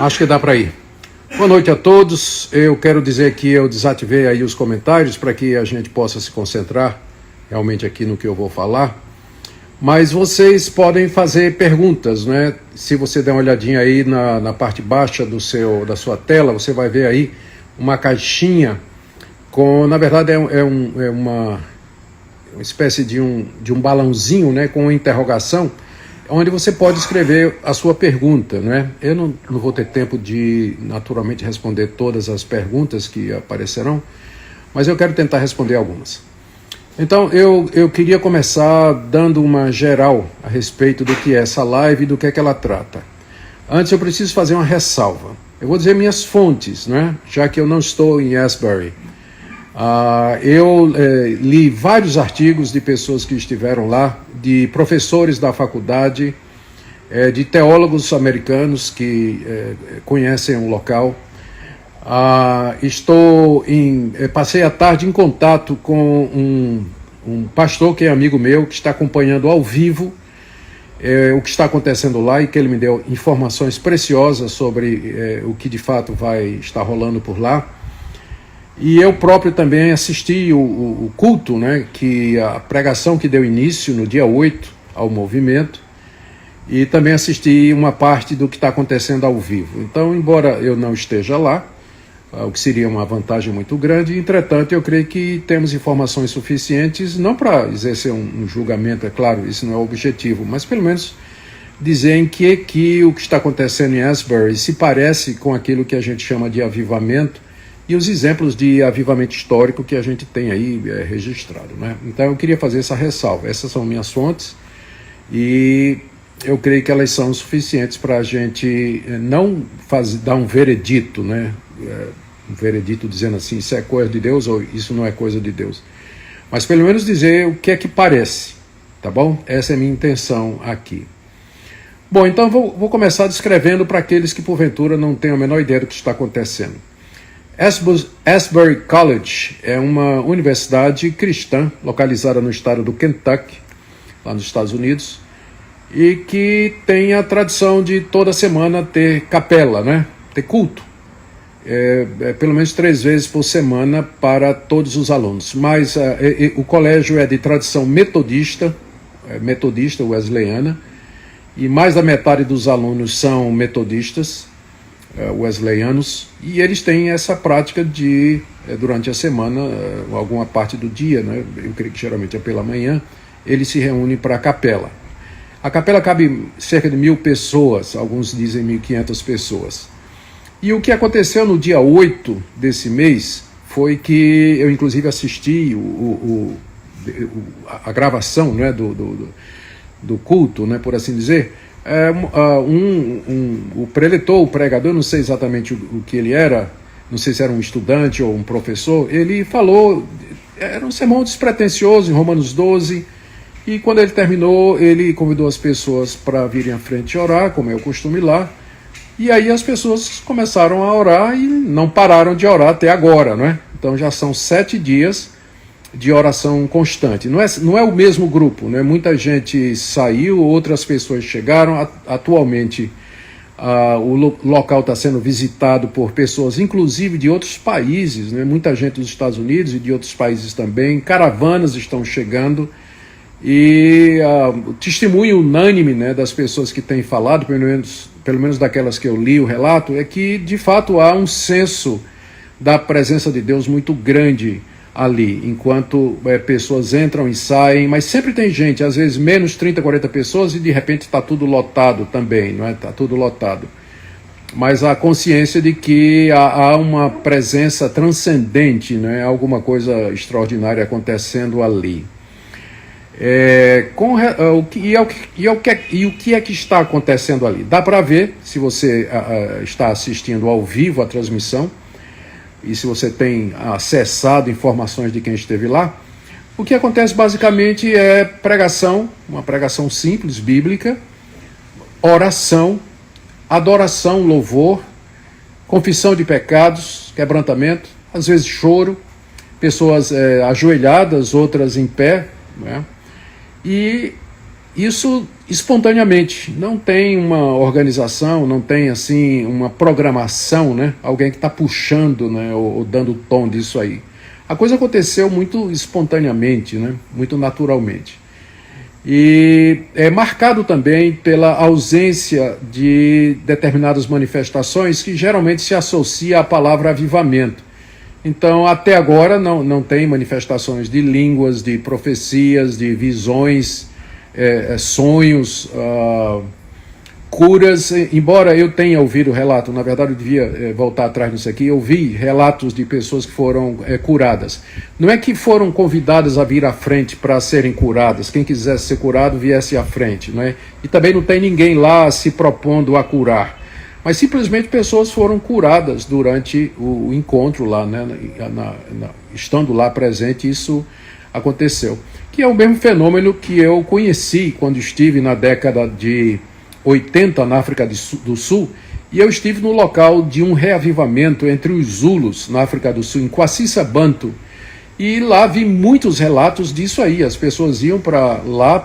Acho que dá para ir. Boa noite a todos. Eu quero dizer que eu desativei aí os comentários para que a gente possa se concentrar realmente aqui no que eu vou falar. Mas vocês podem fazer perguntas, né? Se você der uma olhadinha aí na parte baixa da sua tela, você vai ver aí uma caixinha com, na verdade, uma espécie de um balãozinho, né? Com uma interrogação, onde você pode escrever a sua pergunta, né? Eu não vou ter tempo de, naturalmente, responder todas as perguntas que aparecerão, mas eu quero tentar responder algumas. Então, eu queria começar dando uma geral a respeito do que é essa live e do que é que ela trata. Antes, eu preciso fazer uma ressalva. Eu vou dizer minhas fontes, né? Já que eu não estou em Asbury. Eu li vários artigos de pessoas que estiveram lá, de professores da faculdade, de teólogos americanos que conhecem o local. Passei a tarde em contato com um pastor que é amigo meu, que está acompanhando ao vivo o que está acontecendo lá e que ele me deu informações preciosas sobre o que de fato vai estar rolando por lá. E eu próprio também assisti o culto, né, a pregação que deu início no dia 8 ao movimento, e também assisti uma parte do que está acontecendo ao vivo. Então, embora eu não esteja lá, o que seria uma vantagem muito grande, entretanto, eu creio que temos informações suficientes, não para exercer um julgamento, é claro, isso não é o objetivo, mas pelo menos dizer em que o que está acontecendo em Asbury se parece com aquilo que a gente chama de avivamento e os exemplos de avivamento histórico que a gente tem aí registrado, né? Então eu queria fazer essa ressalva. Essas são minhas fontes e eu creio que elas são suficientes para a gente não dar um veredito, né? Um veredito dizendo assim, isso é coisa de Deus ou isso não é coisa de Deus. Mas pelo menos dizer o que é que parece, tá bom? Essa é a minha intenção aqui. Bom, então vou começar descrevendo para aqueles que porventura não têm a menor ideia do que está acontecendo. Asbury College é uma universidade cristã localizada no estado do Kentucky, lá nos Estados Unidos, e que tem a tradição de toda semana ter capela, né? Ter culto. Pelo menos 3 vezes por semana para todos os alunos. Mas o colégio é de tradição metodista wesleyana, e mais da metade dos alunos são metodistas wesleyanos, e eles têm essa prática de, durante a semana, alguma parte do dia, né? Eu creio que geralmente é pela manhã, eles se reúnem para a capela. A capela cabe cerca de 1.000 pessoas, alguns dizem 1.500 pessoas. E o que aconteceu no dia 8 desse mês foi que eu inclusive assisti a gravação, né, do culto, né, por assim dizer. O preletor, o pregador, não sei exatamente o que ele era, não sei se era um estudante ou um professor, ele falou, era um sermão despretensioso em Romanos 12, e quando ele terminou, ele convidou as pessoas para virem à frente orar, como é o costume lá, e aí as pessoas começaram a orar e não pararam de orar até agora, né? Então já são 7 dias de oração constante. Não é o mesmo grupo, né? Muita gente saiu, outras pessoas chegaram. Atualmente o local está sendo visitado por pessoas, inclusive de outros países, né? Muita gente dos Estados Unidos e de outros países também. Caravanas estão chegando e o testemunho unânime, né, das pessoas que têm falado, pelo menos daquelas que eu li o relato, é que de fato há um senso da presença de Deus muito grande ali, enquanto pessoas entram e saem, mas sempre tem gente, às vezes menos 30, 40 pessoas, e de repente está tudo lotado também, não é? Está tudo lotado. Mas a consciência de que há uma presença transcendente, né? Alguma coisa extraordinária acontecendo ali. O que é que está acontecendo ali? Dá para ver, se você está assistindo ao vivo a transmissão, e se você tem acessado informações de quem esteve lá, o que acontece basicamente é pregação, uma pregação simples, bíblica, oração, adoração, louvor, confissão de pecados, quebrantamento, às vezes choro, pessoas ajoelhadas, outras em pé, né? E isso espontaneamente, não tem uma organização, não tem assim uma programação, né? Alguém que está puxando, né? Ou dando tom disso aí. A coisa aconteceu muito espontaneamente, né? Muito naturalmente. E é marcado também pela ausência de determinadas manifestações que geralmente se associa à palavra avivamento. Então, até agora não tem manifestações de línguas, de profecias, de visões, sonhos, curas, embora eu tenha ouvido relato, na verdade eu devia voltar atrás nisso aqui, eu vi relatos de pessoas que foram curadas. Não é que foram convidadas a vir à frente para serem curadas, quem quisesse ser curado viesse à frente, não é? E também não tem ninguém lá se propondo a curar, mas simplesmente pessoas foram curadas durante o encontro lá, né? Estando lá presente, isso aconteceu. Que é o mesmo fenômeno que eu conheci quando estive na década de 80 na África do Sul, e eu estive no local de um reavivamento entre os Zulus na África do Sul, em Kwasisa-Bantu, e lá vi muitos relatos disso aí. As pessoas iam para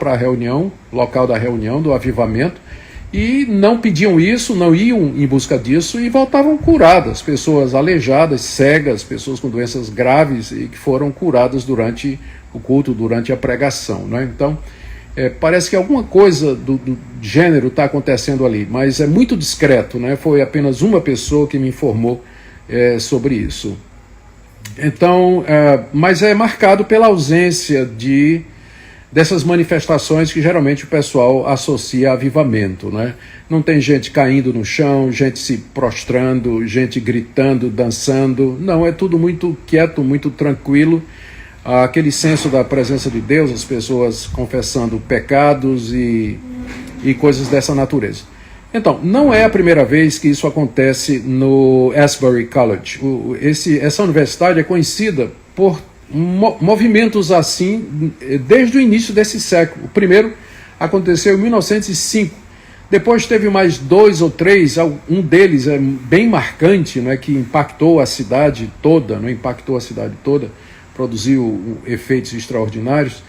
a reunião, local da reunião, do avivamento, e não pediam isso, não iam em busca disso e voltavam curadas, pessoas aleijadas, cegas, pessoas com doenças graves e que foram curadas durante o culto, durante a pregação, né? Então, parece que alguma coisa do gênero está acontecendo ali, mas é muito discreto, né? Foi apenas uma pessoa que me informou sobre isso. Então, mas é marcado pela ausência dessas manifestações que geralmente o pessoal associa a avivamento, né? Não tem gente caindo no chão, gente se prostrando, gente gritando, dançando. Não, é tudo muito quieto, muito tranquilo. Aquele senso da presença de Deus, as pessoas confessando pecados e coisas dessa natureza. Então, não é a primeira vez que isso acontece no Asbury College. Essa universidade é conhecida por movimentos assim desde o início desse século. O primeiro aconteceu em 1905. Depois teve mais 2 ou 3, um deles é bem marcante, né, que impactou a cidade toda, produziu efeitos extraordinários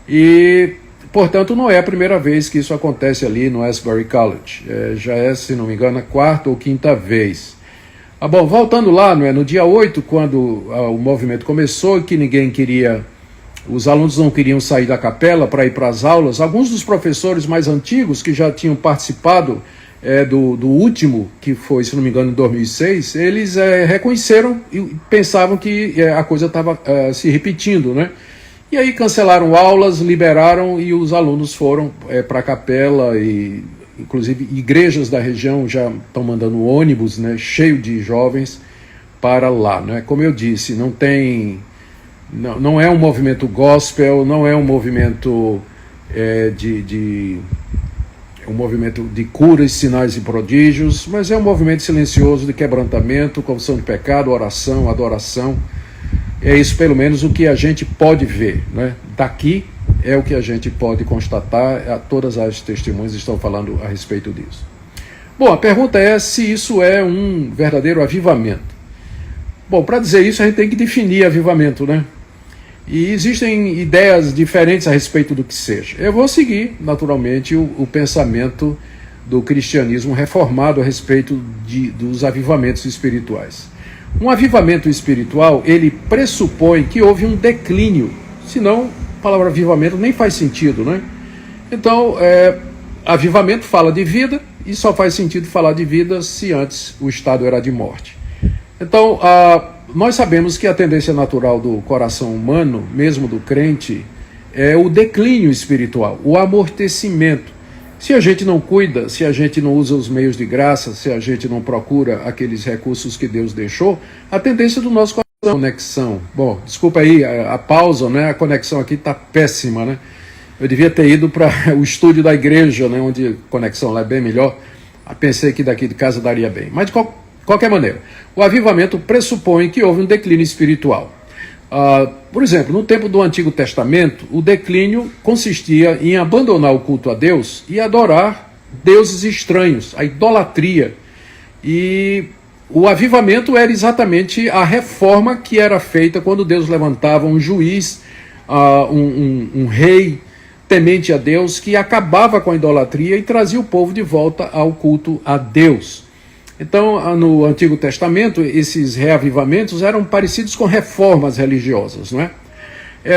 e, portanto, não é a primeira vez que isso acontece ali no Asbury College. Já é, se não me engano, a 4ª ou 5ª vez. Bom, voltando lá, no dia 8, quando o movimento começou e que os alunos não queriam sair da capela para ir para as aulas, alguns dos professores mais antigos que já tinham participado do último, que foi, se não me engano, em 2006, eles reconheceram e pensavam que a coisa estava se repetindo, né? E aí cancelaram aulas, liberaram e os alunos foram para a capela e, inclusive, igrejas da região já estão mandando ônibus, né, cheio de jovens para lá, né? Como eu disse, não é um movimento gospel, não é um movimento um movimento de curas, sinais e prodígios, mas é um movimento silencioso de quebrantamento, confissão de pecado, oração, adoração. É isso, pelo menos, o que a gente pode ver, né? Daqui é o que a gente pode constatar, todas as testemunhas estão falando a respeito disso. Bom, a pergunta é se isso é um verdadeiro avivamento. Bom, para dizer isso a gente tem que definir avivamento, né? E existem ideias diferentes a respeito do que seja. Eu vou seguir, naturalmente, o pensamento do cristianismo reformado a respeito dos avivamentos espirituais. Um avivamento espiritual, ele pressupõe que houve um declínio, senão a palavra avivamento nem faz sentido, né? Então, avivamento fala de vida e só faz sentido falar de vida se antes o estado era de morte. Então, nós sabemos que a tendência natural do coração humano, mesmo do crente, é o declínio espiritual, o amortecimento. Se a gente não cuida, se a gente não usa os meios de graça, se a gente não procura aqueles recursos que Deus deixou, a tendência do nosso coração é a conexão. Bom, desculpa aí a pausa, né? A conexão aqui está péssima, né? Eu devia ter ido para o estúdio da igreja, né? Onde a conexão lá é bem melhor. Pensei que daqui de casa daria bem. Mas de qualquer maneira, o avivamento pressupõe que houve um declínio espiritual. Por exemplo, no tempo do Antigo Testamento, o declínio consistia em abandonar o culto a Deus e adorar deuses estranhos, a idolatria. E o avivamento era exatamente a reforma que era feita quando Deus levantava um juiz, um rei temente a Deus, que acabava com a idolatria e trazia o povo de volta ao culto a Deus. Então, no Antigo Testamento, esses reavivamentos eram parecidos com reformas religiosas, não é?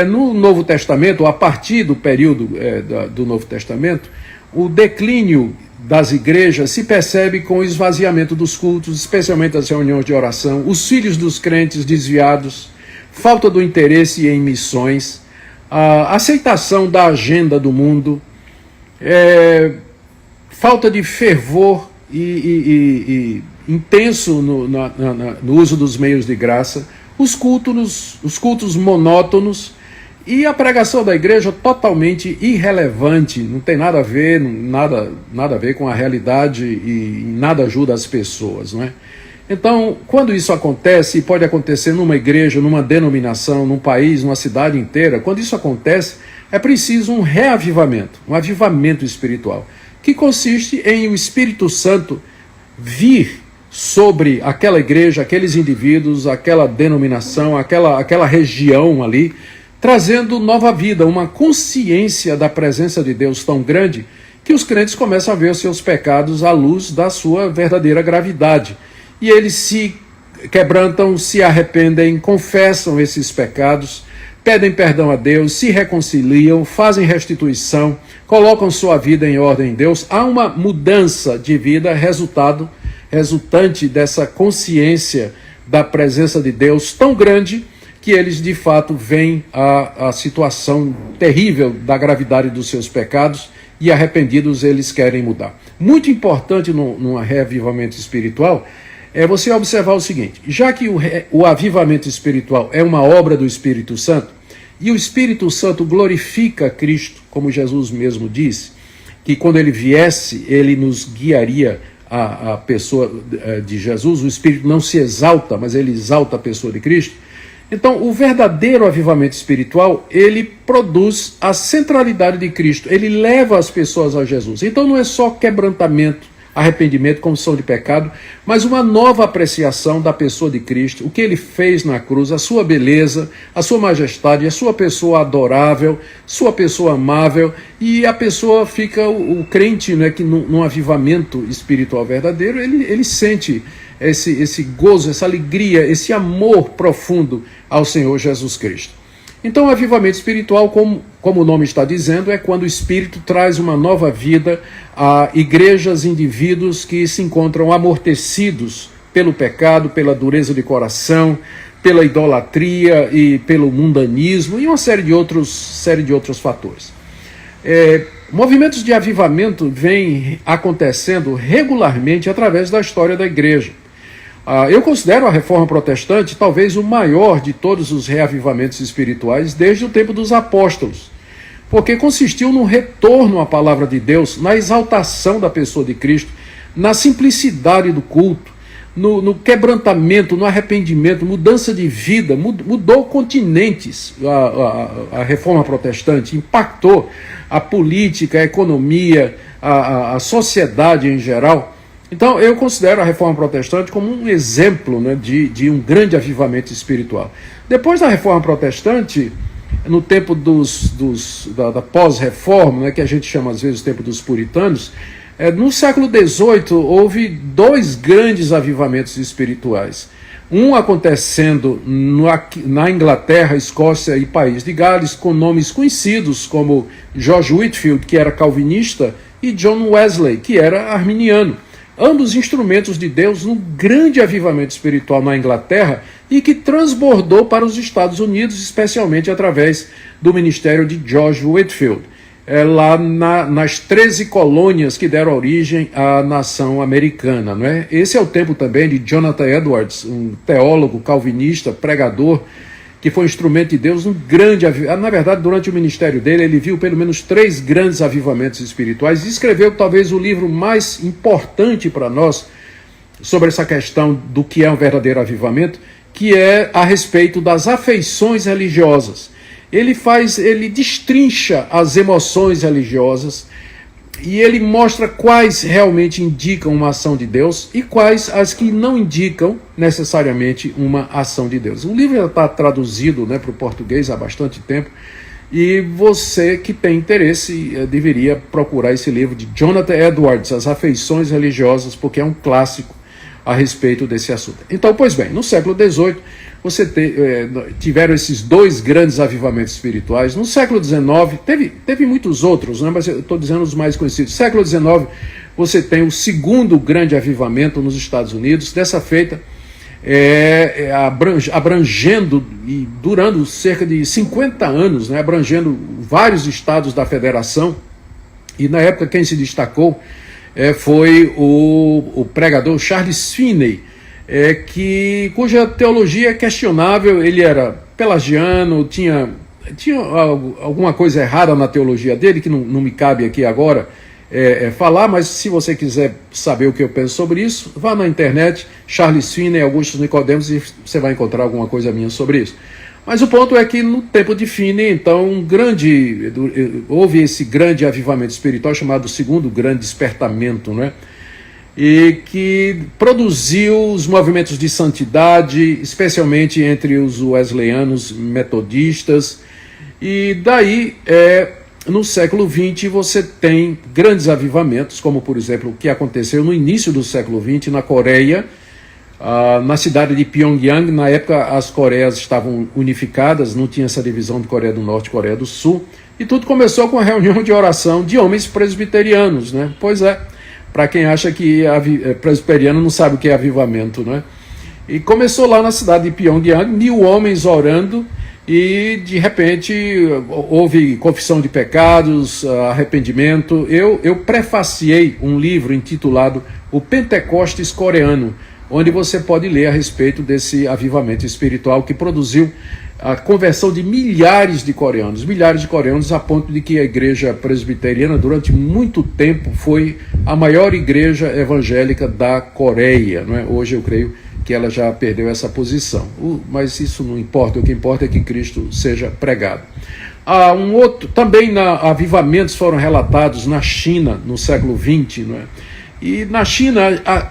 No Novo Testamento, a partir do período do Novo Testamento, o declínio das igrejas se percebe com o esvaziamento dos cultos, especialmente das reuniões de oração, os filhos dos crentes desviados, falta do interesse em missões, a aceitação da agenda do mundo, falta de fervor e intenso no uso dos meios de graça, os cultos monótonos e a pregação da igreja totalmente irrelevante, não tem nada a ver, nada a ver com a realidade e nada ajuda as pessoas, não é? Então, quando isso acontece, e pode acontecer numa igreja, numa denominação, num país, numa cidade inteira, quando isso acontece, é preciso um reavivamento, um avivamento espiritual, que consiste em o Espírito Santo vir sobre aquela igreja, aqueles indivíduos, aquela denominação, aquela região ali, trazendo nova vida, uma consciência da presença de Deus tão grande que os crentes começam a ver os seus pecados à luz da sua verdadeira gravidade. E eles se quebrantam, se arrependem, confessam esses pecados, pedem perdão a Deus, se reconciliam, fazem restituição, colocam sua vida em ordem em Deus. Há uma mudança de vida resultante dessa consciência da presença de Deus tão grande que eles de fato veem a situação terrível da gravidade dos seus pecados e arrependidos eles querem mudar. Muito importante num reavivamento espiritual é você observar o seguinte: já que o avivamento espiritual é uma obra do Espírito Santo, e o Espírito Santo glorifica Cristo, como Jesus mesmo disse, que quando ele viesse, ele nos guiaria a pessoa de Jesus, o Espírito não se exalta, mas ele exalta a pessoa de Cristo. Então, o verdadeiro avivamento espiritual, ele produz a centralidade de Cristo, ele leva as pessoas a Jesus. Então não é só quebrantamento, arrependimento, confissão de pecado, mas uma nova apreciação da pessoa de Cristo, o que ele fez na cruz, a sua beleza, a sua majestade, a sua pessoa adorável, sua pessoa amável, e a pessoa fica, o crente, né, que num avivamento espiritual verdadeiro, ele sente esse gozo, essa alegria, esse amor profundo ao Senhor Jesus Cristo. Então, o avivamento espiritual, como o nome está dizendo, é quando o Espírito traz uma nova vida a igrejas, indivíduos que se encontram amortecidos pelo pecado, pela dureza de coração, pela idolatria e pelo mundanismo e uma série de outros fatores. Movimentos de avivamento vêm acontecendo regularmente através da história da igreja. Eu considero a Reforma Protestante talvez o maior de todos os reavivamentos espirituais desde o tempo dos apóstolos, porque consistiu no retorno à palavra de Deus, na exaltação da pessoa de Cristo, na simplicidade do culto, no quebrantamento, no arrependimento, mudança de vida, mudou continentes. A Reforma Protestante impactou a política, a economia, a sociedade em geral. Então, eu considero a Reforma Protestante como um exemplo, né, de um grande avivamento espiritual. Depois da Reforma Protestante, no tempo da pós-reforma, né, que a gente chama às vezes o tempo dos puritanos, no século XVIII houve dois grandes avivamentos espirituais. Um acontecendo na Inglaterra, Escócia e País de Gales, com nomes conhecidos como George Whitefield, que era calvinista, e John Wesley, que era arminiano. Ambos instrumentos de Deus num grande avivamento espiritual na Inglaterra e que transbordou para os Estados Unidos, especialmente através do ministério de George Whitefield, lá nas 13 colônias que deram origem à nação americana, não é? Esse é o tempo também de Jonathan Edwards, um teólogo calvinista, pregador, que foi instrumento de Deus, um grande avivamento. Na verdade, durante o ministério dele, ele viu pelo menos 3 grandes avivamentos espirituais e escreveu talvez o livro mais importante para nós sobre essa questão do que é um verdadeiro avivamento, que é a respeito das afeições religiosas. Ele destrincha as emoções religiosas e ele mostra quais realmente indicam uma ação de Deus e quais as que não indicam necessariamente uma ação de Deus. O livro já está traduzido, né, para o português há bastante tempo E você que tem interesse deveria procurar esse livro de Jonathan Edwards, As Afeições Religiosas, porque é um clássico a respeito desse assunto. Então, pois bem, no século XVIII, tiveram esses dois grandes avivamentos espirituais. No século XIX, teve muitos outros, né, mas eu estou dizendo os mais conhecidos. No século XIX, você tem o segundo grande avivamento nos Estados Unidos, dessa feita, abrangendo e durando cerca de 50 anos, né, abrangendo vários estados da federação. E na época quem se destacou foi o pregador Charles Finney, cuja teologia é questionável. Ele era pelagiano, tinha alguma coisa errada na teologia dele, que não me cabe aqui agora falar, mas se você quiser saber o que eu penso sobre isso, vá na internet, Charles Finney, Augustus Nicodemos, e você vai encontrar alguma coisa minha sobre isso. Mas o ponto é que no tempo de Finney, então, houve esse grande avivamento espiritual chamado Segundo Grande Despertamento, né? E que produziu os movimentos de santidade, especialmente entre os wesleyanos metodistas. E daí, no século XX, você tem grandes avivamentos, como, por exemplo, o que aconteceu no início do século XX na Coreia, na cidade de Pyongyang. Na época, as Coreias estavam unificadas, não tinha essa divisão de Coreia do Norte e Coreia do Sul, e tudo começou com a reunião de oração de homens presbiterianos, né? Pois é, para quem acha que presbiteriano não sabe o que é avivamento, né? E começou lá na cidade de Pyongyang, 1000 homens orando, e de repente houve confissão de pecados, arrependimento. Eu prefaciei um livro intitulado O Pentecostes Coreano, onde você pode ler a respeito desse avivamento espiritual que produziu a conversão de milhares de coreanos, a ponto de que a igreja presbiteriana durante muito tempo foi a maior igreja evangélica da Coreia, não é? Hoje eu creio que ela já perdeu essa posição, mas isso não importa. O que importa é que Cristo seja pregado. Também avivamentos foram relatados na China no século XX, não é? E na China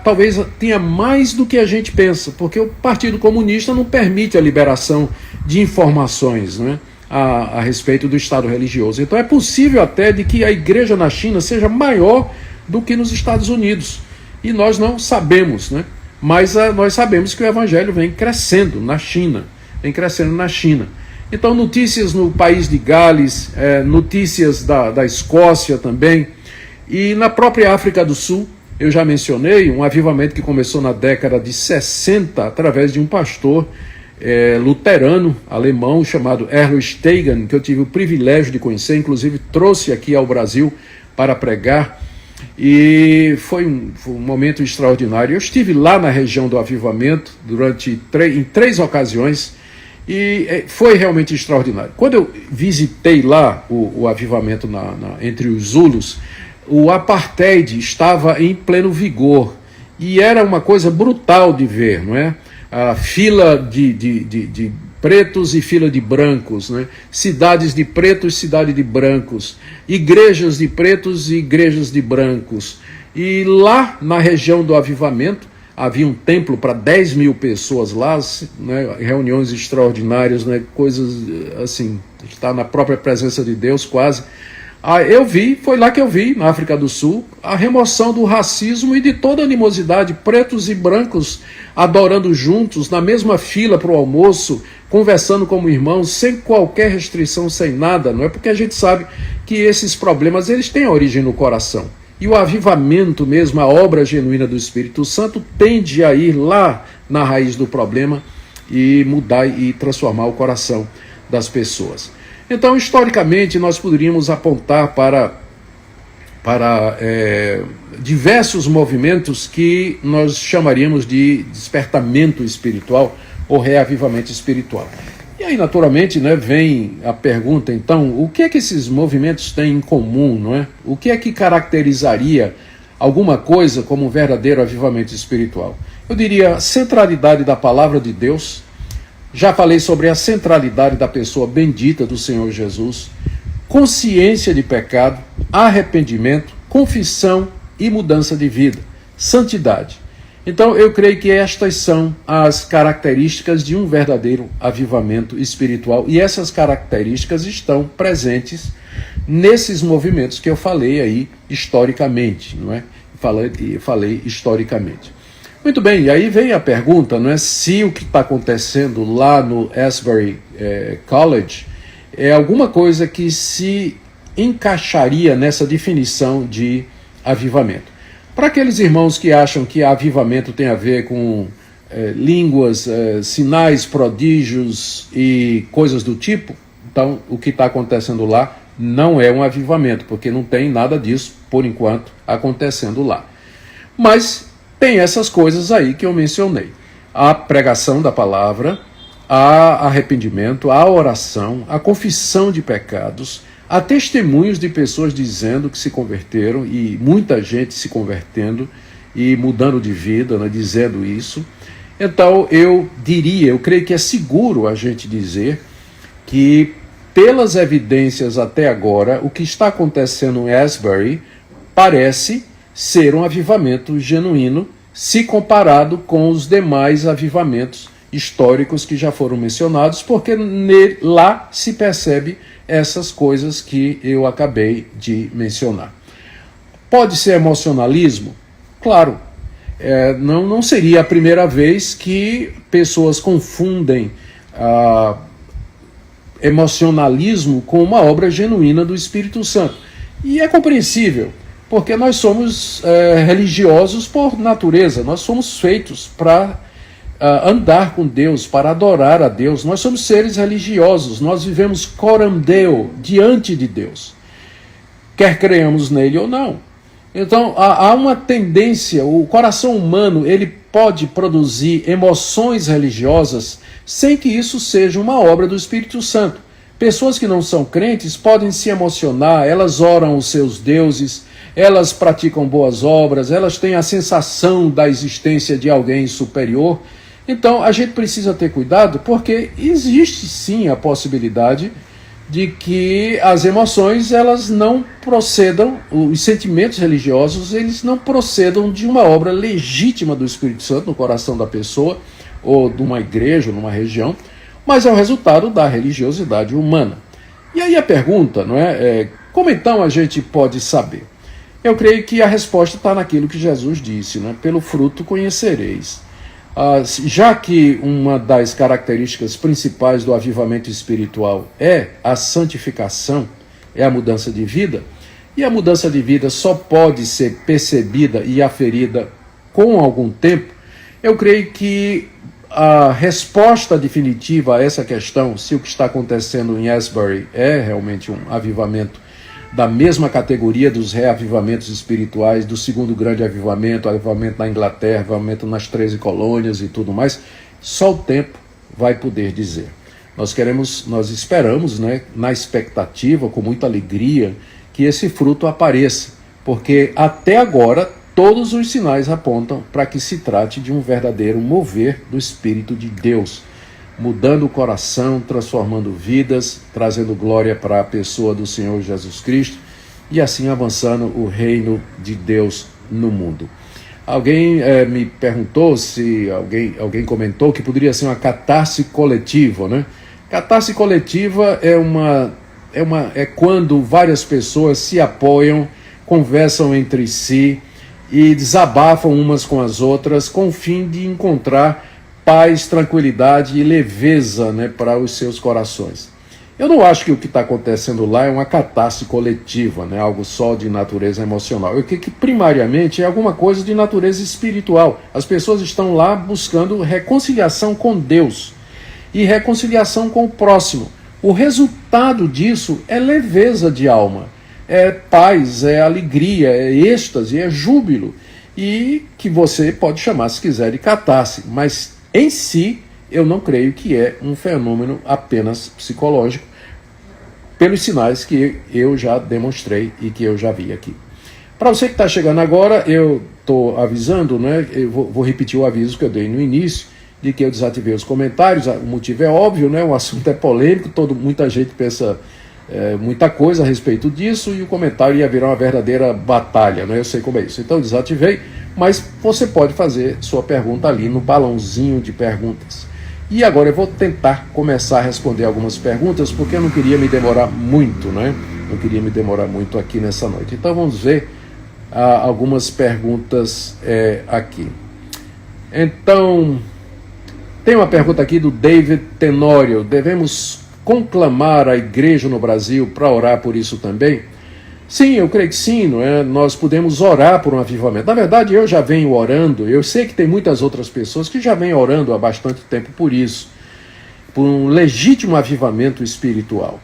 talvez tenha mais do que a gente pensa, porque o Partido Comunista não permite a liberação de informações, né, a respeito do Estado religioso. Então é possível até de que a igreja na China seja maior do que nos Estados Unidos. E nós não sabemos, né? Mas nós sabemos que o Evangelho vem crescendo na China. Então notícias no país de Gales, notícias da Escócia também. E na própria África do Sul, eu já mencionei um avivamento que começou na década de 60, através de um pastor luterano alemão chamado Erlo Stegen, que eu tive o privilégio de conhecer, inclusive trouxe aqui ao Brasil para pregar, e foi um momento extraordinário. Eu estive lá na região do avivamento em 3 ocasiões, e foi realmente extraordinário. Quando eu visitei lá o avivamento entre os Zulus, o apartheid estava em pleno vigor, e era uma coisa brutal de ver, não é? A fila de pretos e fila de brancos, né? Cidades de pretos, cidade de brancos, igrejas de pretos e igrejas de brancos. E lá na região do avivamento havia um templo para 10.000 pessoas lá, né? Reuniões extraordinárias, né? Coisas assim, está na própria presença de Deus quase. Foi lá que eu vi, na África do Sul, a remoção do racismo e de toda a animosidade, pretos e brancos adorando juntos, na mesma fila para o almoço, conversando como irmãos, sem qualquer restrição, sem nada, não é? Porque a gente sabe que esses problemas, eles têm origem no coração. E o avivamento mesmo, a obra genuína do Espírito Santo, tende a ir lá na raiz do problema e mudar e transformar o coração das pessoas. Então, historicamente, nós poderíamos apontar para diversos movimentos que nós chamaríamos de despertamento espiritual ou reavivamento espiritual. E aí, naturalmente, né, vem a pergunta, então, o que é que esses movimentos têm em comum, não é? O que é que caracterizaria alguma coisa como um verdadeiro avivamento espiritual? Eu diria a centralidade da palavra de Deus. Já falei sobre a centralidade da pessoa bendita do Senhor Jesus, consciência de pecado, arrependimento, confissão e mudança de vida, santidade. Então eu creio que estas são as características de um verdadeiro avivamento espiritual, e essas características estão presentes nesses movimentos que eu falei aí historicamente, não é? Falei historicamente. Muito bem, e aí vem a pergunta, não é, se o que está acontecendo lá no Asbury College é alguma coisa que se encaixaria nessa definição de avivamento. Para aqueles irmãos que acham que avivamento tem a ver com línguas, sinais, prodígios e coisas do tipo, então o que está acontecendo lá não é um avivamento, porque não tem nada disso, por enquanto, acontecendo lá. Mas tem essas coisas aí que eu mencionei. A pregação da palavra, há arrependimento, há oração, a confissão de pecados, há testemunhos de pessoas dizendo que se converteram, e muita gente se convertendo e mudando de vida, né, dizendo isso. Então eu creio que é seguro a gente dizer que, pelas evidências até agora, o que está acontecendo em Asbury parece ser um avivamento genuíno, se comparado com os demais avivamentos históricos que já foram mencionados, porque lá se percebe essas coisas que eu acabei de mencionar. Pode ser emocionalismo? Claro. Não seria a primeira vez que pessoas confundem emocionalismo com uma obra genuína do Espírito Santo. E é compreensível, porque nós somos religiosos por natureza, nós somos feitos para andar com Deus, para adorar a Deus. Nós somos seres religiosos, nós vivemos coram Deo, diante de Deus, quer creiamos nele ou não. Então há uma tendência, o coração humano ele pode produzir emoções religiosas sem que isso seja uma obra do Espírito Santo. Pessoas que não são crentes podem se emocionar, elas oram os seus deuses, elas praticam boas obras, elas têm a sensação da existência de alguém superior. Então a gente precisa ter cuidado, porque existe sim a possibilidade de que as emoções elas não procedam, os sentimentos religiosos eles não procedam de uma obra legítima do Espírito Santo no coração da pessoa, ou de uma igreja, ou numa região, mas é o resultado da religiosidade humana. E aí a pergunta, não é, como então a gente pode saber? Eu creio que a resposta está naquilo que Jesus disse, né? Pelo fruto conhecereis. Já que uma das características principais do avivamento espiritual é a santificação, é a mudança de vida, e a mudança de vida só pode ser percebida e aferida com algum tempo, eu creio que a resposta definitiva a essa questão, se o que está acontecendo em Asbury é realmente um avivamento da mesma categoria dos reavivamentos espirituais, do segundo grande avivamento na Inglaterra, avivamento nas 13 colônias e tudo mais, só o tempo vai poder dizer. Nós esperamos, né, na expectativa, com muita alegria, que esse fruto apareça, porque até agora todos os sinais apontam para que se trate de um verdadeiro mover do Espírito de Deus, mudando o coração, transformando vidas, trazendo glória para a pessoa do Senhor Jesus Cristo e assim avançando o reino de Deus no mundo. Alguém me perguntou, se alguém comentou que poderia ser uma catarse coletiva, né? Catarse coletiva é quando várias pessoas se apoiam, conversam entre si e desabafam umas com as outras com o fim de encontrar paz, tranquilidade e leveza, né, para os seus corações. Eu não acho que o que está acontecendo lá é uma catástrofe coletiva, né, algo só de natureza emocional. Eu creio que primariamente é alguma coisa de natureza espiritual. As pessoas estão lá buscando reconciliação com Deus e reconciliação com o próximo. O resultado disso é leveza de alma, é paz, é alegria, é êxtase, é júbilo, e que você pode chamar, se quiser, de catástrofe, mas em si, eu não creio que é um fenômeno apenas psicológico, pelos sinais que eu já demonstrei e que eu já vi aqui. Para você que está chegando agora, eu estou avisando, né? Eu vou repetir o aviso que eu dei no início, de que eu desativei os comentários. O motivo é óbvio, né? O assunto é polêmico, muita gente pensa muita coisa a respeito disso e o comentário ia virar uma verdadeira batalha, né? Eu sei como é isso. Então desativei, mas você pode fazer sua pergunta ali no balãozinho de perguntas. E agora eu vou tentar começar a responder algumas perguntas, porque eu não queria me demorar muito, né? Não queria me demorar muito aqui nessa noite. Então vamos ver algumas perguntas aqui. Então, tem uma pergunta aqui do David Tenório. Devemos conclamar a igreja no Brasil para orar por isso também? Sim, eu creio que sim, não é? Nós podemos orar por um avivamento. Na verdade, eu já venho orando, eu sei que tem muitas outras pessoas que já vêm orando há bastante tempo por isso, por um legítimo avivamento espiritual.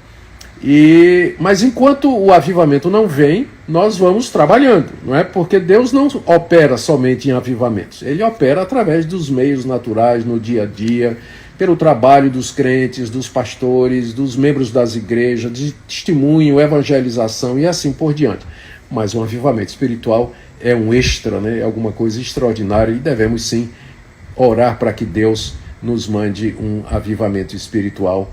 Mas enquanto o avivamento não vem, nós vamos trabalhando, não é? Porque Deus não opera somente em avivamentos, Ele opera através dos meios naturais, no dia a dia, pelo trabalho dos crentes, dos pastores, dos membros das igrejas, de testemunho, evangelização e assim por diante. Mas um avivamento espiritual é um extra, né? É alguma coisa extraordinária e devemos sim orar para que Deus nos mande um avivamento espiritual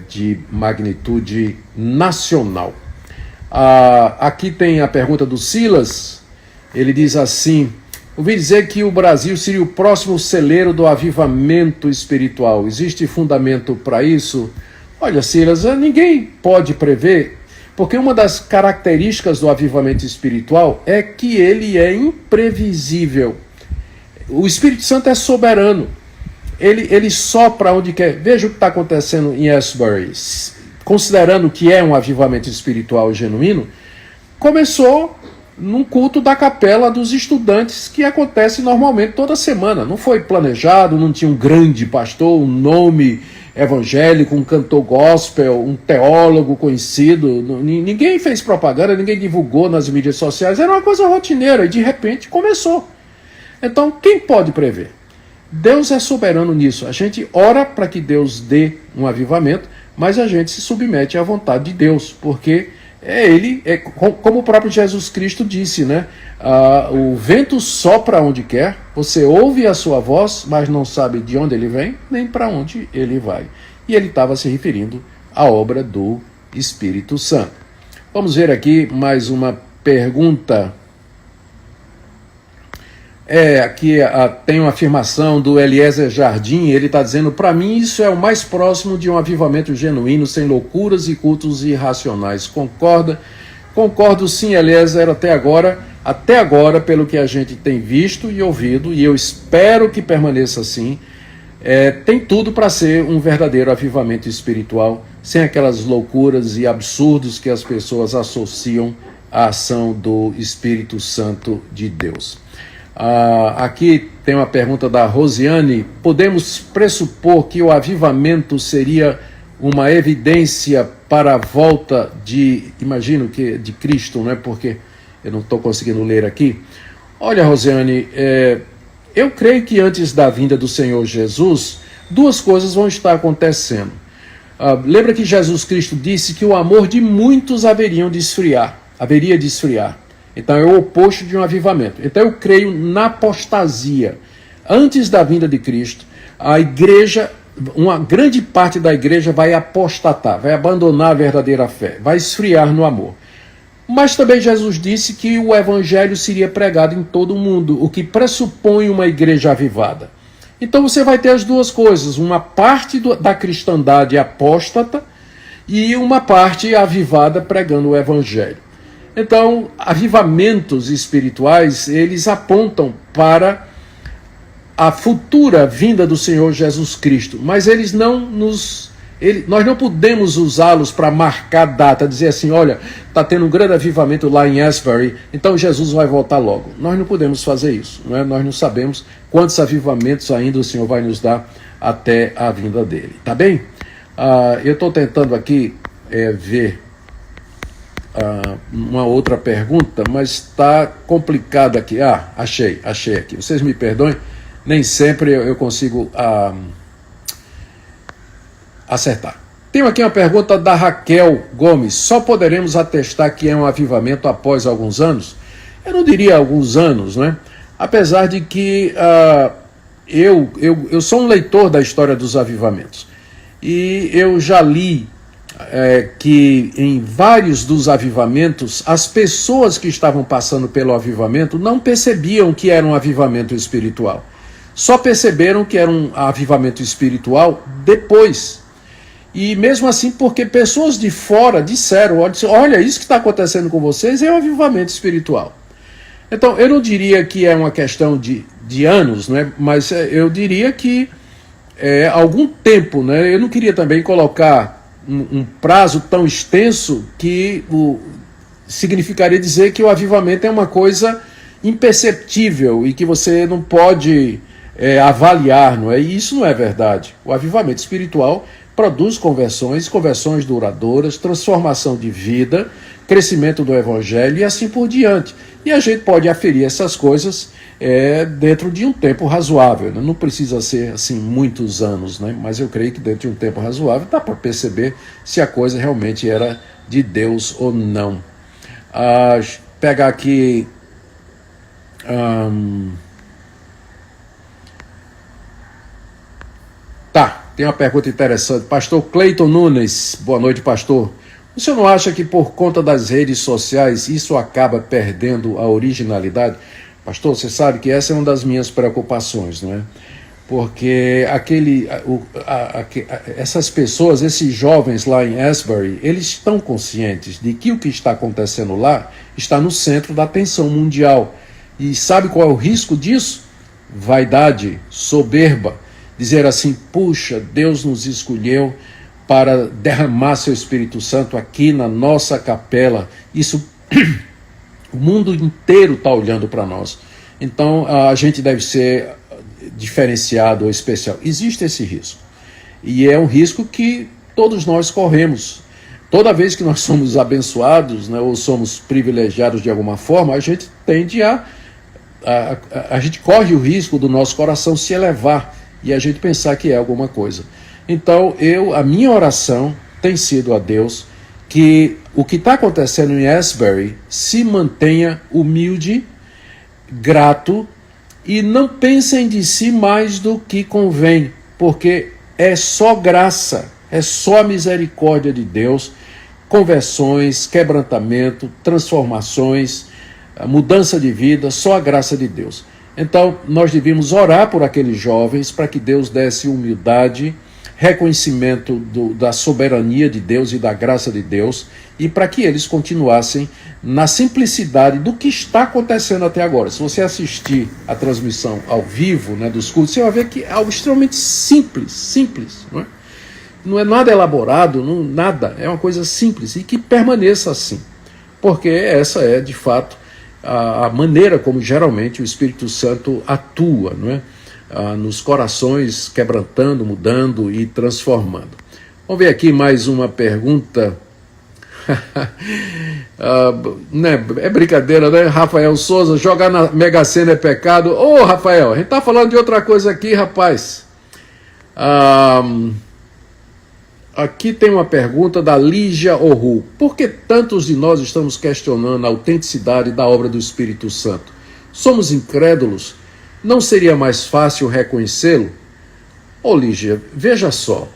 de magnitude nacional. Aqui tem a pergunta do Silas. Ele diz assim: ouvi dizer que o Brasil seria o próximo celeiro do avivamento espiritual. Existe fundamento para isso? Olha, Silas, ninguém pode prever, porque uma das características do avivamento espiritual é que ele é imprevisível. O Espírito Santo é soberano. Ele sopra onde quer. Veja o que está acontecendo em Asbury. Considerando que é um avivamento espiritual genuíno, começou num culto da capela dos estudantes que acontece normalmente toda semana. Não foi planejado, não tinha um grande pastor, um nome evangélico, um cantor gospel, um teólogo conhecido. Ninguém fez propaganda, ninguém divulgou nas mídias sociais. Era uma coisa rotineira e de repente começou. Então, quem pode prever? Deus é soberano nisso. A gente ora para que Deus dê um avivamento, mas a gente se submete à vontade de Deus, porque Ele, como o próprio Jesus Cristo disse, né? O vento sopra onde quer, você ouve a sua voz, mas não sabe de onde ele vem, nem para onde ele vai. E ele estava se referindo à obra do Espírito Santo. Vamos ver aqui mais uma pergunta. Aqui tem uma afirmação do Eliezer Jardim. Ele está dizendo: para mim isso é o mais próximo de um avivamento genuíno, sem loucuras e cultos irracionais. Concorda? Concordo sim, Eliezer, até agora, pelo que a gente tem visto e ouvido, e eu espero que permaneça assim, tem tudo para ser um verdadeiro avivamento espiritual, sem aquelas loucuras e absurdos que as pessoas associam à ação do Espírito Santo de Deus. Aqui tem uma pergunta da Rosiane: podemos pressupor que o avivamento seria uma evidência para a volta imagino que de Cristo, não é? Porque eu não estou conseguindo ler aqui. Olha, Rosiane, eu creio que antes da vinda do Senhor Jesus, duas coisas vão estar acontecendo. Lembra que Jesus Cristo disse que o amor de muitos haveria de esfriar. Então é o oposto de um avivamento. Então eu creio na apostasia. Antes da vinda de Cristo, a igreja, uma grande parte da igreja vai apostatar, vai abandonar a verdadeira fé, vai esfriar no amor. Mas também Jesus disse que o evangelho seria pregado em todo o mundo, o que pressupõe uma igreja avivada. Então você vai ter as duas coisas: uma parte da cristandade apóstata e uma parte avivada pregando o evangelho. Então, avivamentos espirituais, eles apontam para a futura vinda do Senhor Jesus Cristo, mas nós não podemos usá-los para marcar data, dizer assim: olha, está tendo um grande avivamento lá em Asbury, então Jesus vai voltar logo. Nós não podemos fazer isso, não é? Nós não sabemos quantos avivamentos ainda o Senhor vai nos dar até a vinda dele, tá bem? Eu estou tentando aqui ver uma outra pergunta, mas está complicado aqui. Achei aqui. Vocês me perdoem, nem sempre eu consigo acertar. Tenho aqui uma pergunta da Raquel Gomes: só poderemos atestar que é um avivamento após alguns anos? Eu não diria alguns anos, né? Apesar de que eu sou um leitor da história dos avivamentos, e eu já li que em vários dos avivamentos, as pessoas que estavam passando pelo avivamento não percebiam que era um avivamento espiritual. Só perceberam que era um avivamento espiritual depois. E mesmo assim, porque pessoas de fora disseram, olha, isso que está acontecendo com vocês é um avivamento espiritual. Então, eu não diria que é uma questão de anos, né? Mas eu diria que algum tempo, né? Eu não queria também colocar um prazo tão extenso que significaria dizer que o avivamento é uma coisa imperceptível e que você não pode avaliar, não é? E isso não é verdade. O avivamento espiritual produz conversões duradouras, transformação de vida, crescimento do evangelho e assim por diante. E a gente pode aferir essas coisas dentro de um tempo razoável, né? Não precisa ser assim muitos anos, né? Mas eu creio que dentro de um tempo razoável dá para perceber se a coisa realmente era de Deus ou não. Pegar aqui tem uma pergunta interessante. Pastor Cleiton Nunes, boa noite, pastor. O senhor não acha que por conta das redes sociais isso acaba perdendo a originalidade? Pastor, você sabe que essa é uma das minhas preocupações, não é? Porque essas pessoas, esses jovens lá em Asbury, eles estão conscientes de que o que está acontecendo lá está no centro da atenção mundial. E sabe qual é o risco disso? Vaidade, soberba. Dizer assim, puxa, Deus nos escolheu para derramar seu Espírito Santo aqui na nossa capela. Isso, o mundo inteiro está olhando para nós. Então, a gente deve ser diferenciado ou especial. Existe esse risco. E é um risco que todos nós corremos. Toda vez que nós somos abençoados, né, ou somos privilegiados de alguma forma, a gente tende a gente corre o risco do nosso coração se elevar e a gente pensar que é alguma coisa. Então, a minha oração tem sido a Deus que o que está acontecendo em Asbury se mantenha humilde, grato e não pensem de si mais do que convém, porque é só graça, é só a misericórdia de Deus, conversões, quebrantamento, transformações, mudança de vida, só a graça de Deus. Então, nós devíamos orar por aqueles jovens para que Deus desse humildade, reconhecimento da soberania de Deus e da graça de Deus, e para que eles continuassem na simplicidade do que está acontecendo até agora. Se você assistir a transmissão ao vivo, né, dos cultos, você vai ver que é algo extremamente simples, não é? Não é nada elaborado, nada, é uma coisa simples e que permaneça assim, porque essa é, de fato, a maneira como geralmente o Espírito Santo atua, não é? Nos corações, quebrantando, mudando e transformando. Vamos ver aqui mais uma pergunta. Né? É brincadeira, né? Rafael Souza, jogar na Mega Sena é pecado. Ô, Rafael, a gente tá falando de outra coisa aqui, rapaz. Aqui tem uma pergunta da Lígia Oru. Por que tantos de nós estamos questionando a autenticidade da obra do Espírito Santo? Somos incrédulos? Não seria mais fácil reconhecê-lo? Ô Lígia, veja só,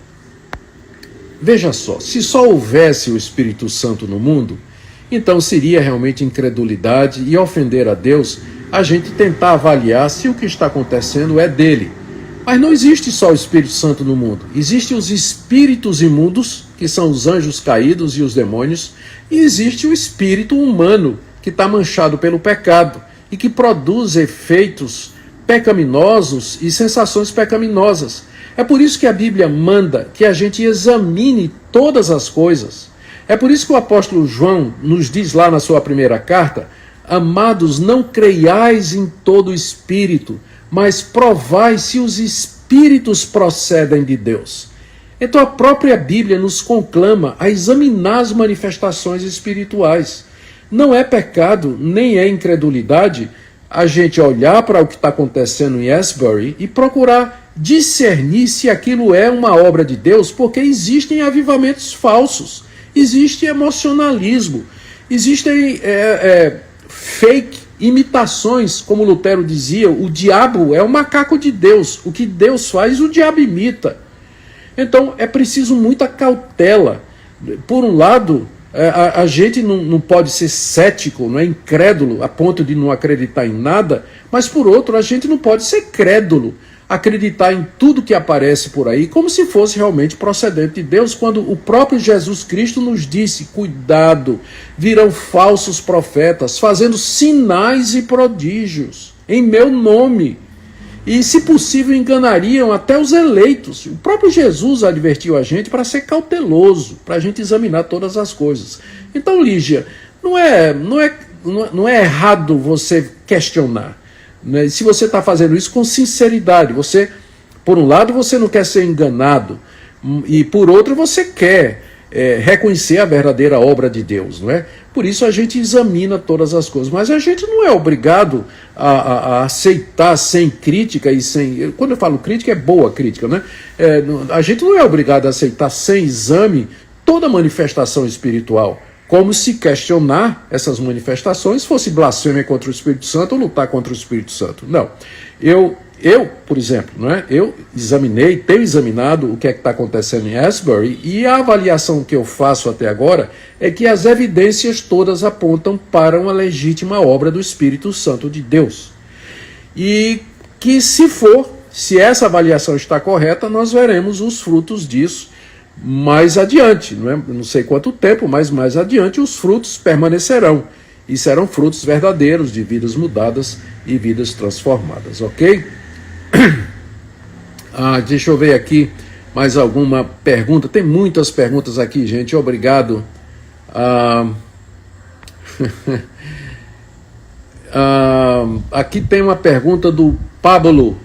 se só houvesse o Espírito Santo no mundo, então seria realmente incredulidade e ofender a Deus a gente tentar avaliar se o que está acontecendo é dele. Mas não existe só o Espírito Santo no mundo. Existem os espíritos imundos, que são os anjos caídos e os demônios, e existe o espírito humano, que está manchado pelo pecado e que produz efeitos pecaminosos e sensações pecaminosas. É por isso que a Bíblia manda que a gente examine todas as coisas. É por isso que o apóstolo João nos diz lá na sua primeira carta: amados, não creiais em todo espírito, mas provai se os espíritos procedem de Deus. Então a própria Bíblia nos conclama a examinar as manifestações espirituais. Não é pecado, nem é incredulidade, a gente olhar para o que está acontecendo em Asbury e procurar discernir se aquilo é uma obra de Deus, porque existem avivamentos falsos, existe emocionalismo, existem fake imitações, como Lutero dizia, o diabo é o macaco de Deus, o que Deus faz o diabo imita. Então é preciso muita cautela Por um lado, a gente não pode ser cético, não é incrédulo, a ponto de não acreditar em nada, mas por outro, a gente não pode ser crédulo, acreditar em tudo que aparece por aí, como se fosse realmente procedente de Deus, quando o próprio Jesus Cristo nos disse: cuidado, virão falsos profetas, fazendo sinais e prodígios em meu nome. E, se possível, enganariam até os eleitos. O próprio Jesus advertiu a gente para ser cauteloso, para a gente examinar todas as coisas. Então, Lígia, não é errado você questionar, né? Se você está fazendo isso com sinceridade, você, por um lado, você não quer ser enganado, e por outro, você quer reconhecer a verdadeira obra de Deus, não é? Por isso a gente examina todas as coisas, mas a gente não é obrigado a aceitar sem crítica e sem... Quando eu falo crítica, é boa crítica, né? A gente não é obrigado a aceitar sem exame toda manifestação espiritual, como se questionar essas manifestações fosse blasfêmia contra o Espírito Santo ou lutar contra o Espírito Santo. Não. Eu, por exemplo, né, eu tenho examinado o que é que está acontecendo em Asbury, e a avaliação que eu faço até agora é que as evidências todas apontam para uma legítima obra do Espírito Santo de Deus. E que se essa avaliação está correta, nós veremos os frutos disso mais adiante, não sei quanto tempo, mas mais adiante os frutos permanecerão. E serão frutos verdadeiros de vidas mudadas e vidas transformadas, ok? Deixa eu ver aqui mais alguma pergunta. Tem muitas perguntas aqui, gente. Obrigado. Aqui tem uma pergunta do Pablo.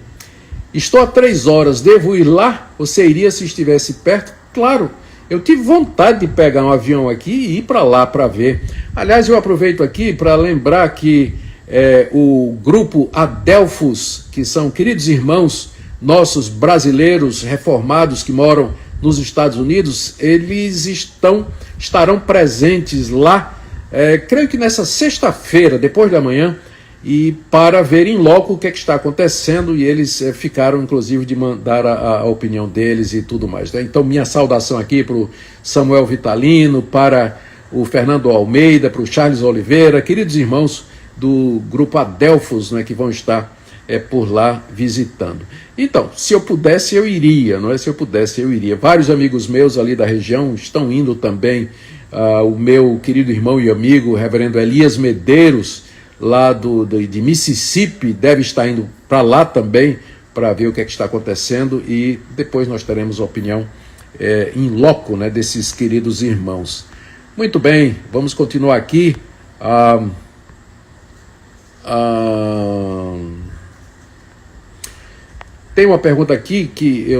Estou há 3 horas, devo ir lá? Você iria se estivesse perto? Claro, eu tive vontade de pegar um avião aqui e ir para lá para ver. Aliás, eu aproveito aqui para lembrar que o grupo Adelphos, que são queridos irmãos nossos brasileiros reformados que moram nos Estados Unidos, eles estarão presentes lá, creio que nessa sexta-feira, depois da manhã, e para ver em loco o que está acontecendo, e eles ficaram, inclusive, de mandar a opinião deles e tudo mais, né? Então, minha saudação aqui para o Samuel Vitalino, para o Fernando Almeida, para o Charles Oliveira, queridos irmãos do grupo Adelphos, né, que vão estar por lá visitando. Então, se eu pudesse, eu iria, não é? Se eu pudesse, eu iria. Vários amigos meus ali da região estão indo também. O meu querido irmão e amigo, o reverendo Elias Medeiros, lá de Mississippi, deve estar indo para lá também, para ver o que é que está acontecendo, e depois nós teremos a opinião em loco, né, desses queridos irmãos. Muito bem, vamos continuar aqui. Tem uma pergunta aqui que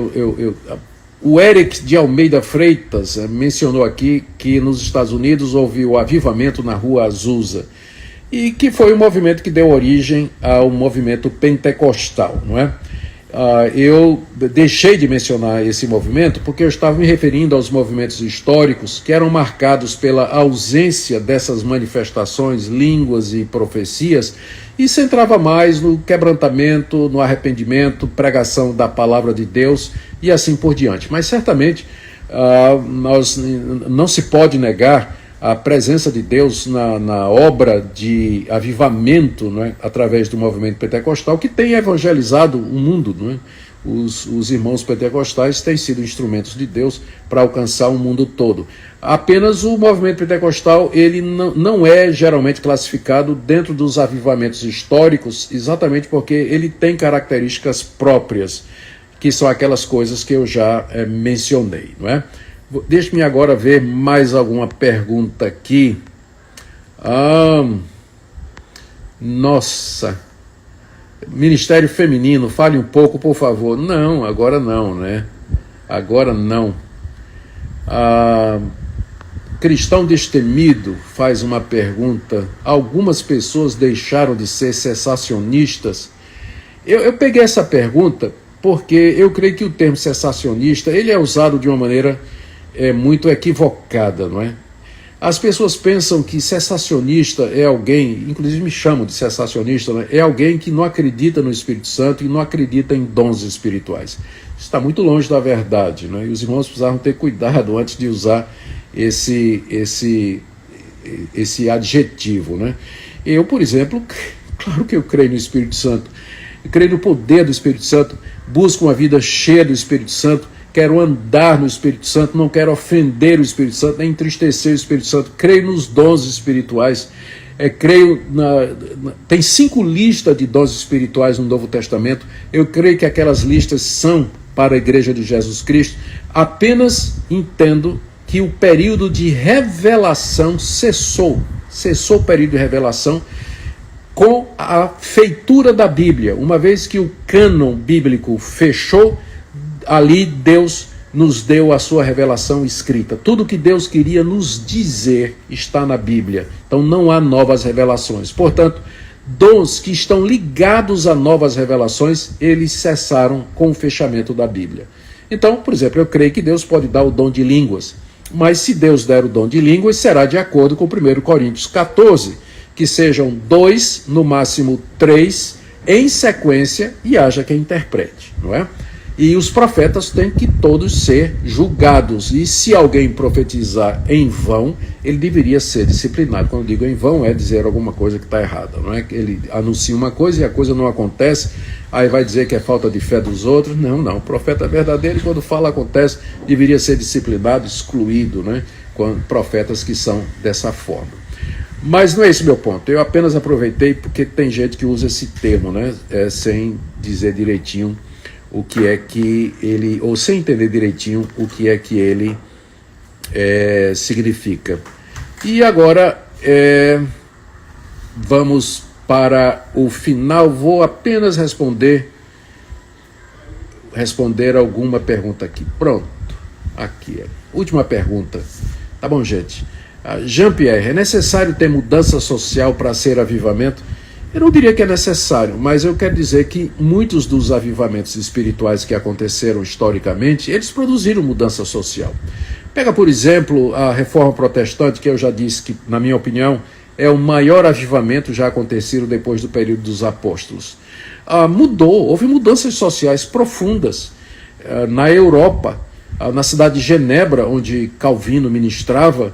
o Eric de Almeida Freitas mencionou aqui que nos Estados Unidos houve o avivamento na Rua Azusa, e que foi um movimento que deu origem ao movimento pentecostal, não é? Eu deixei de mencionar esse movimento porque eu estava me referindo aos movimentos históricos que eram marcados pela ausência dessas manifestações, línguas e profecias, e centrava mais no quebrantamento, no arrependimento, pregação da palavra de Deus e assim por diante. Mas certamente não se pode negar a presença de Deus na obra de avivamento, não é? Através do movimento pentecostal, que tem evangelizado o mundo, não é? Os irmãos pentecostais têm sido instrumentos de Deus para alcançar o mundo todo. Apenas o movimento pentecostal, ele não é geralmente classificado dentro dos avivamentos históricos, exatamente porque ele tem características próprias, que são aquelas coisas que eu já mencionei, não é? Deixe-me agora ver mais alguma pergunta aqui. Nossa, Ministério Feminino, fale um pouco, por favor. Não, agora não, né? Agora não. Cristão Destemido faz uma pergunta. Algumas pessoas deixaram de ser cessacionistas? Eu peguei essa pergunta porque eu creio que o termo cessacionista ele é usado de uma maneira muito equivocada, não é? As pessoas pensam que cessacionista é alguém, inclusive me chamam de cessacionista, né? É alguém que não acredita no Espírito Santo e não acredita em dons espirituais. Isso está muito longe da verdade, né? E os irmãos precisavam ter cuidado antes de usar esse adjetivo, né? Eu, por exemplo, claro que eu creio no Espírito Santo, eu creio no poder do Espírito Santo, busco uma vida cheia do Espírito Santo, quero andar no Espírito Santo, não quero ofender o Espírito Santo, nem entristecer o Espírito Santo, creio nos dons espirituais, tem 5 listas de dons espirituais no Novo Testamento, eu creio que aquelas listas são para a Igreja de Jesus Cristo, apenas entendo que o período de revelação cessou o período de revelação com a feitura da Bíblia, uma vez que o cânon bíblico fechou, ali Deus nos deu a sua revelação escrita. Tudo que Deus queria nos dizer está na Bíblia. Então não há novas revelações. Portanto, dons que estão ligados a novas revelações, eles cessaram com o fechamento da Bíblia. Então, por exemplo, eu creio que Deus pode dar o dom de línguas. Mas se Deus der o dom de línguas, será de acordo com 1 Coríntios 14, que sejam 2, no máximo 3, em sequência, e haja quem interprete, não é? E os profetas têm que todos ser julgados. E se alguém profetizar em vão, ele deveria ser disciplinado. Quando eu digo em vão, é dizer alguma coisa que está errada. Não é que ele anuncia uma coisa e a coisa não acontece, aí vai dizer que é falta de fé dos outros. Não, o profeta é verdadeiro e quando fala acontece, deveria ser disciplinado, excluído, né? Com profetas que são dessa forma. Mas não é esse meu ponto. Eu apenas aproveitei porque tem gente que usa esse termo, né? Sem dizer direitinho o que é que ele, ou sem entender direitinho o que é que ele significa. E agora vamos para o final. Vou apenas responder alguma pergunta aqui. Pronto, aqui última pergunta. Tá bom, gente? Jean-Pierre, é necessário ter mudança social para ser avivamento? Eu não diria que é necessário, mas eu quero dizer que muitos dos avivamentos espirituais que aconteceram historicamente, eles produziram mudança social. Pega, por exemplo, a Reforma Protestante, que eu já disse que, na minha opinião, é o maior avivamento já acontecido depois do período dos apóstolos. Houve mudanças sociais profundas na Europa, na cidade de Genebra, onde Calvino ministrava.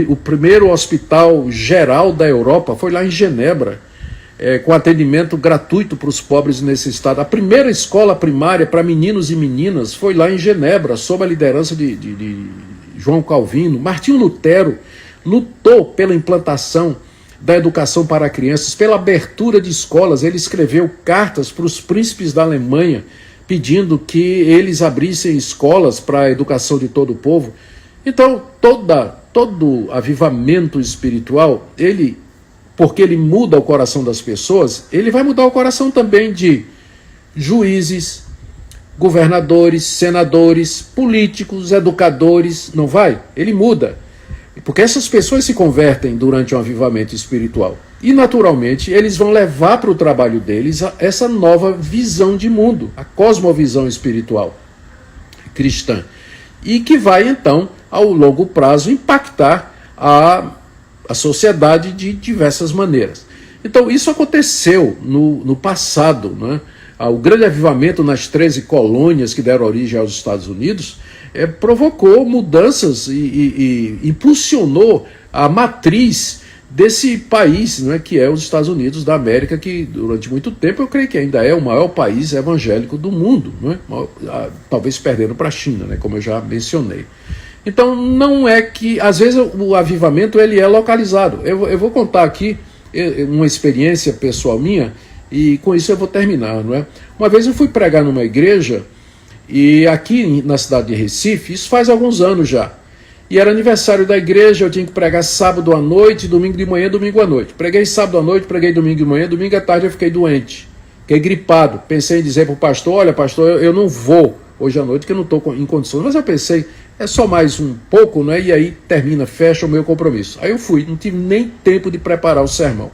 O primeiro hospital geral da Europa foi lá em Genebra, com atendimento gratuito para os pobres e necessitados. A primeira escola primária para meninos e meninas foi lá em Genebra, sob a liderança de João Calvino. Martinho Lutero lutou pela implantação da educação para crianças, pela abertura de escolas. Ele escreveu cartas para os príncipes da Alemanha, pedindo que eles abrissem escolas para a educação de todo o povo. Então, todo avivamento espiritual, porque ele muda o coração das pessoas, ele vai mudar o coração também de juízes, governadores, senadores, políticos, educadores, não vai? Ele muda. Porque essas pessoas se convertem durante um avivamento espiritual. E, naturalmente, eles vão levar para o trabalho deles essa nova visão de mundo, a cosmovisão espiritual cristã. E que vai, então, ao longo prazo, impactar a sociedade de diversas maneiras. Então, isso aconteceu no passado, né? O grande avivamento nas 13 colônias que deram origem aos Estados Unidos provocou mudanças e impulsionou a matriz desse país, né, que é os Estados Unidos da América, que durante muito tempo eu creio que ainda é o maior país evangélico do mundo, né? Talvez perdendo para a China, né, como eu já mencionei. Então não é que, às vezes o avivamento ele é localizado. Eu vou contar aqui uma experiência pessoal minha e com isso eu vou terminar, não é? Uma vez eu fui pregar numa igreja e aqui na cidade de Recife, isso faz alguns anos já, e era aniversário da igreja, eu tinha que pregar sábado à noite, domingo de manhã, domingo à noite. Preguei sábado à noite, preguei domingo de manhã, domingo à tarde eu fiquei doente, fiquei gripado. Pensei em dizer para o pastor, olha pastor, eu não vou hoje à noite, que eu não estou em condições, mas eu pensei, é só mais um pouco, né? E aí termina, fecha o meu compromisso. Aí eu fui, não tive nem tempo de preparar o sermão,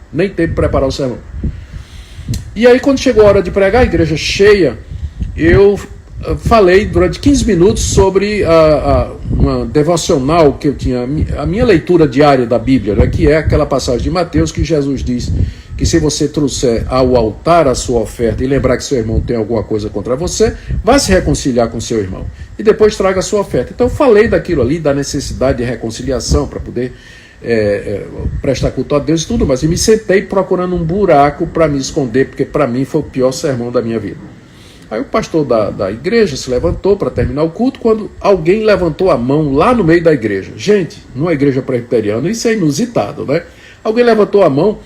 E aí quando chegou a hora de pregar, a igreja cheia, eu falei durante 15 minutos sobre uma devocional que eu tinha, a minha leitura diária da Bíblia, né, que é aquela passagem de Mateus que Jesus diz que se você trouxer ao altar a sua oferta e lembrar que seu irmão tem alguma coisa contra você, vá se reconciliar com seu irmão e depois traga a sua oferta. Então eu falei daquilo ali, da necessidade de reconciliação para poder prestar culto a Deus e tudo mais, e me sentei procurando um buraco para me esconder, porque para mim foi o pior sermão da minha vida. Aí o pastor da igreja se levantou para terminar o culto, quando alguém levantou a mão lá no meio da igreja. Gente, numa igreja presbiteriana, isso é inusitado, né? Alguém levantou a mão,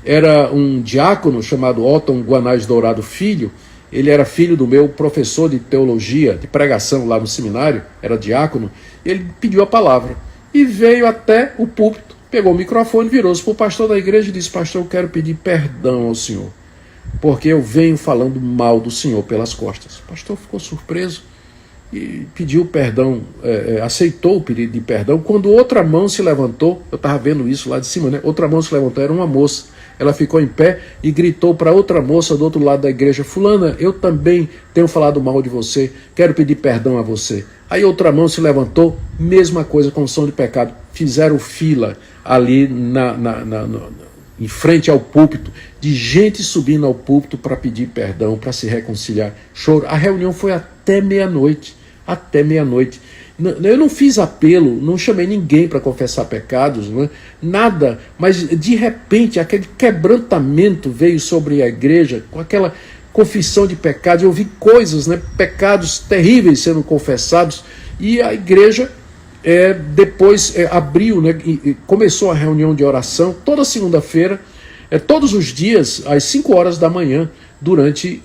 era um diácono chamado Otton Guanais Dourado Filho. Ele era filho do meu professor de teologia, de pregação lá no seminário, era diácono. Ele pediu a palavra e veio até o púlpito, pegou o microfone, virou-se para o pastor da igreja e disse: pastor, eu quero pedir perdão ao senhor, porque eu venho falando mal do senhor pelas costas. O pastor ficou surpreso e pediu perdão, aceitou o pedido de perdão. Quando outra mão se levantou, eu estava vendo isso lá de cima, né? Outra mão se levantou, era uma moça. Ela ficou em pé e gritou para outra moça do outro lado da igreja: fulana, eu também tenho falado mal de você, quero pedir perdão a você. Aí outra mão se levantou, mesma coisa, confissão de pecado. Fizeram fila ali em frente ao púlpito, de gente subindo ao púlpito para pedir perdão, para se reconciliar. Choro. A reunião foi até meia-noite. Até meia-noite. Eu não fiz apelo, não chamei ninguém para confessar pecados, não é? Nada, mas de repente aquele quebrantamento veio sobre a igreja, com aquela confissão de pecados. Eu vi coisas, né, pecados terríveis sendo confessados, e a igreja depois abriu, né, e começou a reunião de oração toda segunda-feira, todos os dias, às 5 horas da manhã, durante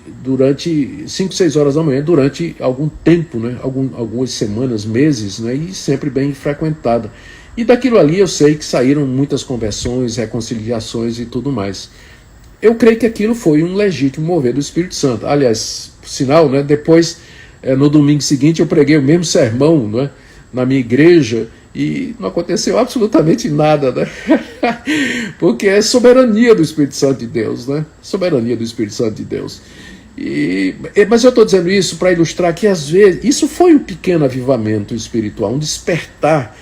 5, 6 horas da manhã, durante algum tempo, né, algumas semanas, meses, né, e sempre bem frequentada. E daquilo ali eu sei que saíram muitas conversões, reconciliações e tudo mais. Eu creio que aquilo foi um legítimo mover do Espírito Santo. Aliás, por sinal, né, depois, no domingo seguinte, eu preguei o mesmo sermão, né, na minha igreja, e não aconteceu absolutamente nada, né? Porque é soberania do Espírito Santo de Deus, né? Soberania do Espírito Santo de Deus. Mas eu estou dizendo isso para ilustrar que, às vezes, isso foi um pequeno avivamento espiritual, um despertar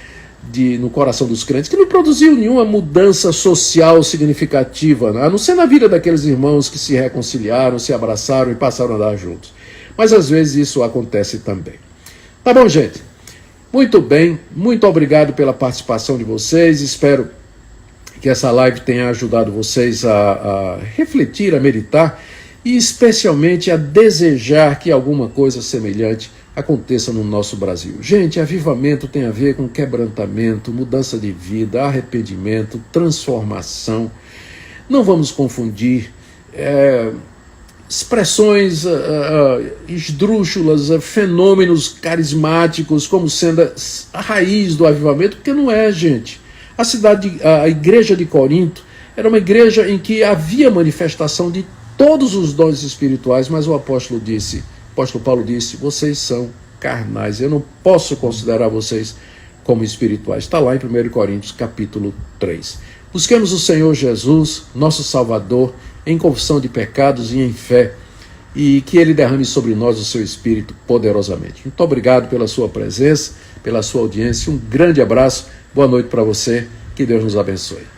no coração dos crentes, que não produziu nenhuma mudança social significativa, né? A não ser na vida daqueles irmãos que se reconciliaram, se abraçaram e passaram a andar juntos. Mas às vezes isso acontece também. Tá bom, gente? Muito bem, muito obrigado pela participação de vocês. Espero que essa live tenha ajudado vocês a refletir, a meditar e especialmente a desejar que alguma coisa semelhante aconteça no nosso Brasil. Gente, avivamento tem a ver com quebrantamento, mudança de vida, arrependimento, transformação. Não vamos confundir expressões esdrúxulas, fenômenos carismáticos como sendo a raiz do avivamento, porque não é, gente. A igreja de Corinto era uma igreja em que havia manifestação de todos os dons espirituais, mas o apóstolo Paulo disse: vocês são carnais, eu não posso considerar vocês como espirituais. Está lá em 1 Coríntios capítulo 3. Busquemos o Senhor Jesus, nosso Salvador, em confissão de pecados e em fé, e que Ele derrame sobre nós o seu Espírito poderosamente. Muito obrigado pela sua presença, pela sua audiência, um grande abraço, boa noite para você, que Deus nos abençoe.